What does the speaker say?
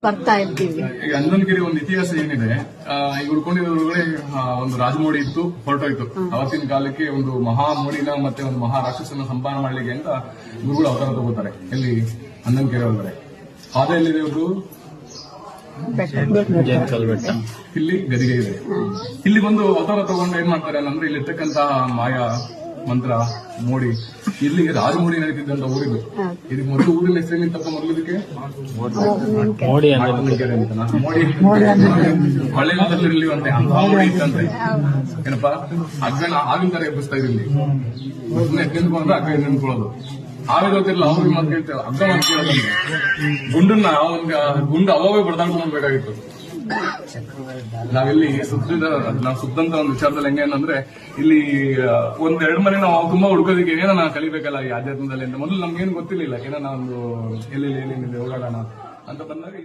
ಬರ್ತಾ ಇರ್ತೀವಿ. ಈಗ ಹನ್ನೊಂದಗಿರಿ ಒಂದು ಇತಿಹಾಸ ಏನಿದೆ, ಈಗ ಉಳ್ಕೊಂಡಿರೋದ್ರೊಳಗಡೆ ಒಂದು ರಾಜಮೋಡಿ ಇತ್ತು, ಹೊರಟೋಯ್ತು. ಅವತ್ತಿನ ಕಾಲಕ್ಕೆ ಒಂದು ಮಹಾ ಮೋಡಿನ ಮತ್ತೆ ಒಂದು ಮಹಾ ರಾಕ್ಷಸನ ಸಂಪಾದನೆ ಮಾಡ್ಲಿಕ್ಕೆ ಅಂತ ಗುರುಗಳು ಅವತಾರ ತಗೋತಾರೆ. ಎಲ್ಲಿ ಹನ್ನೊಂದಗಿರಿ ಒಳಗಡೆ ಪಾದ ಎಲ್ಲಿದೆ ಇವ್ರದ್ದು? ಇಲ್ಲಿ ಗದಿಗೆ ಇದೆ. ಇಲ್ಲಿ ಬಂದು ಅವತಾರ ತಗೊಂಡು ಏನ್ ಮಾಡ್ತಾರೆ ಅಂದ್ರೆ ಇಲ್ಲಿರ್ತಕ್ಕಂತ ಮಾಯಾ ಮಂತ್ರ ಮೋಡಿ, ಇಲ್ಲಿ ರಾಜಮೋಡಿ ನಡೀತಿದ್ದಂತ ಊರಿದು. ಇದಕ್ಕೆ ಮೊದಲು ಊರಿನ ಹೆಸರೇನಿತ್ತಪ್ಪ? ಮೊದಲಿದಕ್ಕೆ ಮೋಡಿ ಹೊಳೆನಲ್ಲಿರುವಂತೆ ಅಂತ ಮೋಡಿ ಇತ್ತಂತೆ. ಏನಪ್ಪಾ ಅಗ್ಗನ ಆಗಿನ ತರ ಎಬ್ಬಿಸ್ತಾ ಇದ್ರು ಇಲ್ಲಿ. ನಿಂತ್ಕೊಂಡ್ರೆ ಅಗ್ಗ ನಿಂತ್ಕೊಳ್ಳೋದು. ಆಗ ಗೊತ್ತಿಲ್ಲ, ಅವ್ರಿಗೆ ಮಾತು ಕೇಳ್ತೇವೆ. ಅಗ್ಗ ಮಾತು ಕೇಳೋದಂದ್ರೆ ಗುಂಡನ್ನ ಗುಂಡು ಅವಾಗೇ ಬಡ್ದಾಡ್ಕೊಂಡ್ಬೇಕಾಗಿತ್ತು. ನಾವಿಲ್ಲಿ ನಾವು ಸುತ್ತಂತ ಒಂದು ವಿಚಾರದಲ್ಲಿ ಹೆಂಗೆ ಅಂದ್ರೆ ಇಲ್ಲಿ ಒಂದೆರಡು ಮನೆ ನಾವು ತುಂಬಾ ಹುಡುಕೋದಕ್ಕೆ ಏನೋ ನಾವು ಕಲಿಬೇಕಲ್ಲ ಈ ಆಧ್ಯಾತ್ಮದಲ್ಲಿ ಅಂತ. ಮೊದಲು ನಮ್ಗೇನು ಗೊತ್ತಿರ್ಲಿಲ್ಲ. ಏನೋ ಒಂದು ಎಲ್ಲಿ ಹೋಗೋಣ ಅಂತ ಬಂದಾಗ